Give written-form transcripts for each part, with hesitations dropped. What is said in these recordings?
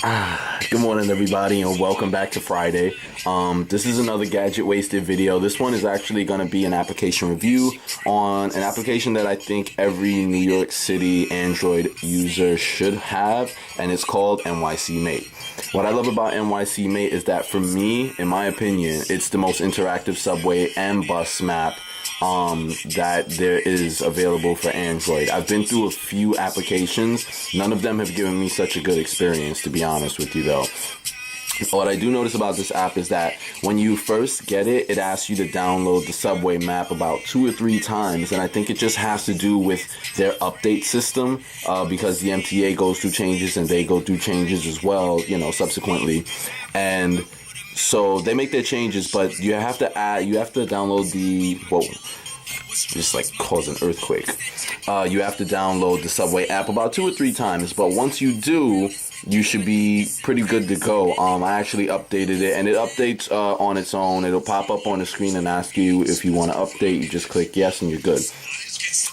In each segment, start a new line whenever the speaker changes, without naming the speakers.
Good morning, everybody, and welcome back to Friday. This is another Gadget Wasted video. This one is actually going to be an application review on an application that I think every New York City Android user should have, and it's called NYCMate. What I love about NYCMate is that for me, in my opinion, it's the most interactive subway and bus map that there is available for Android. I've been through a few applications. None of them have given me such a good experience, to be honest with you, though. What I do notice about this app is that when you first get it, it asks you to download the subway map about 2 or 3 times, and I think it just has to do with their update system, because the MTA goes through changes and they go through changes as well, subsequently. And so they make their changes, but you have to download just like cause an earthquake. You have to download the Subway app about 2 or 3 times, but once you do, you should be pretty good to go. I actually updated it, and it updates on its own. It'll pop up on the screen and ask you if you want to update. You just click yes and you're good.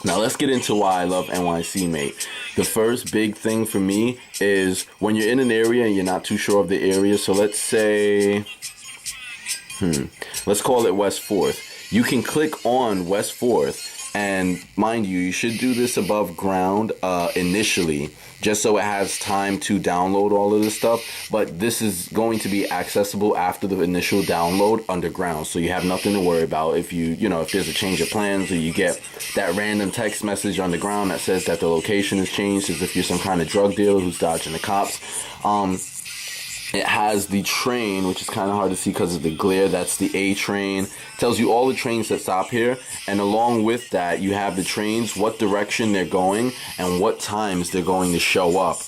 Now let's get into why I love NYCMate. The first big thing for me is when you're in an area and you're not too sure of the area. So let's say, let's call it West 4th. You can click on West 4th, and mind you, you should do this above ground initially, just so it has time to download all of this stuff. But this is going to be accessible after the initial download underground, so you have nothing to worry about if if there's a change of plans, or you get that random text message underground that says that the location has changed, as if you're some kind of drug dealer who's dodging the cops. It has the train, which is kind of hard to see because of the glare. That's the A train. It tells you all the trains that stop here. And along with that, you have the trains, what direction they're going, and what times they're going to show up.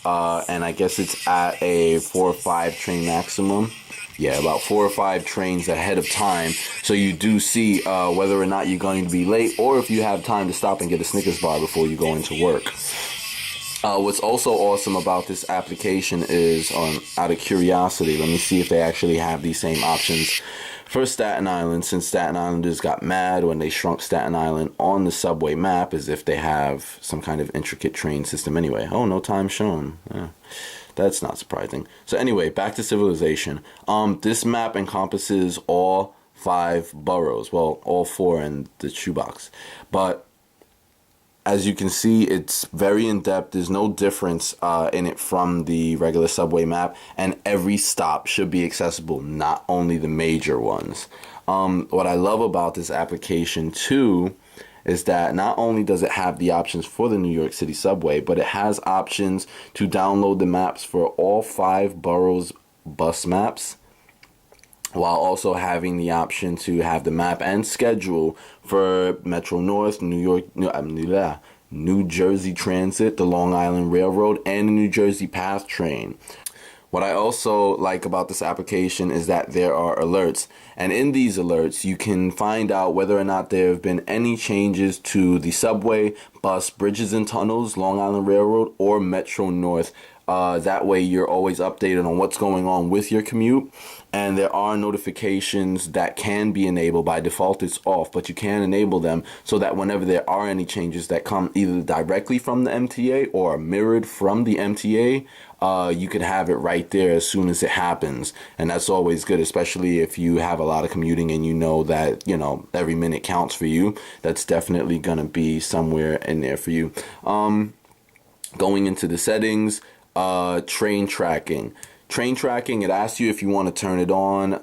And I guess it's at a 4 or 5 train maximum. Yeah, about 4 or 5 trains ahead of time. So you do see whether or not you're going to be late, or if you have time to stop and get a Snickers bar before you go into work. What's also awesome about this application is, out of curiosity, let me see if they actually have these same options for Staten Island, since Staten Islanders got mad when they shrunk Staten Island on the subway map, as if they have some kind of intricate train system anyway. Oh, no time shown. Yeah, that's not surprising. So anyway, back to civilization. This map encompasses all 5 boroughs. Well, all 4 in the shoebox. But as you can see, it's very in-depth. There's no difference in it from the regular subway map, and every stop should be accessible, not only the major ones. What I love about this application too is that not only does it have the options for the New York City Subway, but it has options to download the maps for all 5 boroughs bus maps, while also having the option to have the map and schedule for Metro North, New Jersey Transit, the Long Island Railroad, and the New Jersey Path train. What I also like about this application is that there are alerts, and in these alerts you can find out whether or not there have been any changes to the subway, bus, bridges and tunnels, Long Island Railroad, or Metro North. That way you're always updated on what's going on with your commute. And there are notifications that can be enabled. By default it's off, but you can enable them so that whenever there are any changes that come either directly from the MTA or mirrored from the MTA, you could have it right there as soon as it happens. And that's always good, especially if you have a lot of commuting and you know that every minute counts for you. That's definitely gonna be somewhere in there for you. Going into the settings, train tracking. Train tracking, it asks you if you want to turn it on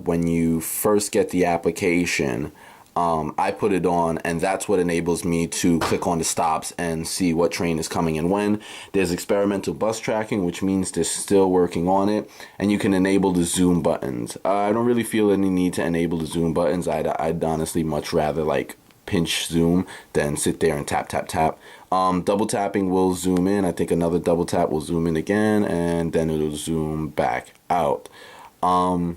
when you first get the application. I put it on, and that's what enables me to click on the stops and see what train is coming and when. There's experimental bus tracking, which means they're still working on it, and you can enable the zoom buttons. I don't really feel any need to enable the zoom buttons. I'd honestly much rather like pinch zoom than sit there and tap tap tap. Double tapping will zoom in. I think another double tap will zoom in again, and then it'll zoom back out. Only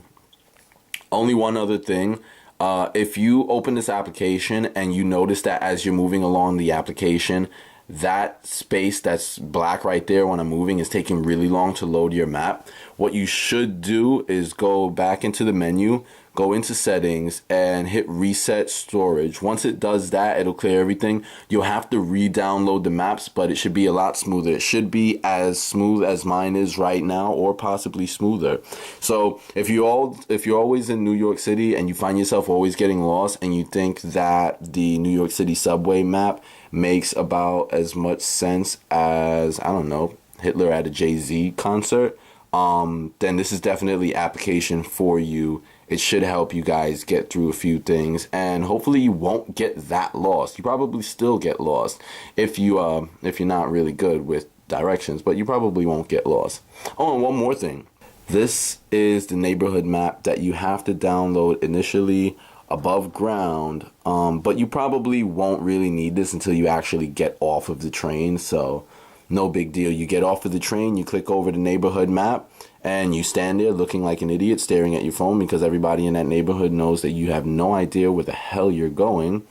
one other thing. If you open this application and you notice that as you're moving along the application, that space that's black right there when I'm moving is taking really long to load your map, what you should do is go back into the menu, go into settings and hit reset storage. Once it does that, it'll clear everything. You'll have to re-download the maps, but it should be a lot smoother. It should be as smooth as mine is right now, or possibly smoother. So if you're always in New York City and you find yourself always getting lost, and you think that the New York City Subway map makes about as much sense as, I don't know, Hitler at a Jay-Z concert, then this is definitely application for you. It should help you guys get through a few things, and hopefully you won't get that lost. You probably still get lost if you're not really good with directions, but you probably won't get lost. Oh, and one more thing. This is the neighborhood map that you have to download initially above ground, but you probably won't really need this until you actually get off of the train, so no big deal. You get off of the train, you click over the neighborhood map, and you stand there looking like an idiot staring at your phone because everybody in that neighborhood knows that you have no idea where the hell you're going.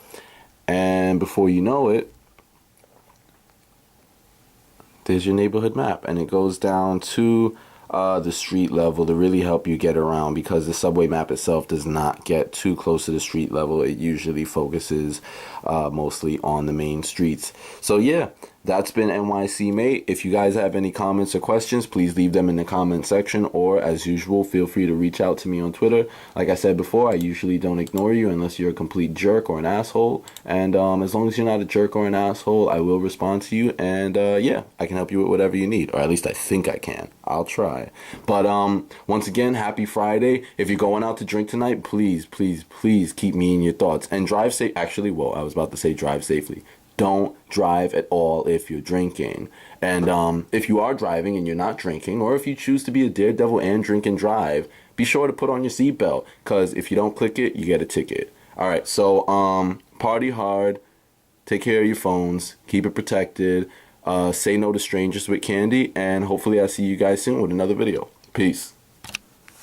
And before you know it, there's your neighborhood map, and it goes down to the street level to really help you get around, because the subway map itself does not get too close to the street level. It usually focuses mostly on the main streets. So yeah, that's been NYCMate. If you guys have any comments or questions, please leave them in the comment section, or as usual, feel free to reach out to me on Twitter. Like I said before, I usually don't ignore you unless you're a complete jerk or an asshole, and as long as you're not a jerk or an asshole, I will respond to you, and yeah, I can help you with whatever you need, or at least I think I can. I'll try. But once again, happy Friday. If you're going out to drink tonight, please keep me in your thoughts, and drive safe. Actually, well, I was about to say drive safely. Don't drive at all if you're drinking. And if you are driving and you're not drinking, or if you choose to be a daredevil and drink and drive, be sure to put on your seatbelt, because if you don't click it, you get a ticket. All right, so party hard, take care of your phones, keep it protected, say no to strangers with candy, and hopefully I'll see you guys soon with another video. Peace.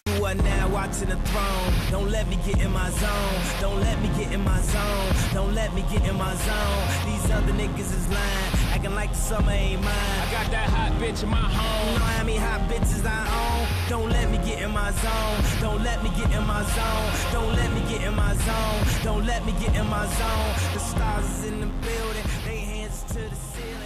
You are now watching the throne. Don't let me get in my zone. Don't let me get in my zone. Don't let me get in my zone. These other niggas is lying, acting like the summer ain't mine. I got that hot bitch in my home. You know how many hot bitches I own. Don't let me get in my zone. Don't let me get in my zone. Don't let me get in my zone. Don't let me get in my zone. The stars is in the building. They hands to the ceiling.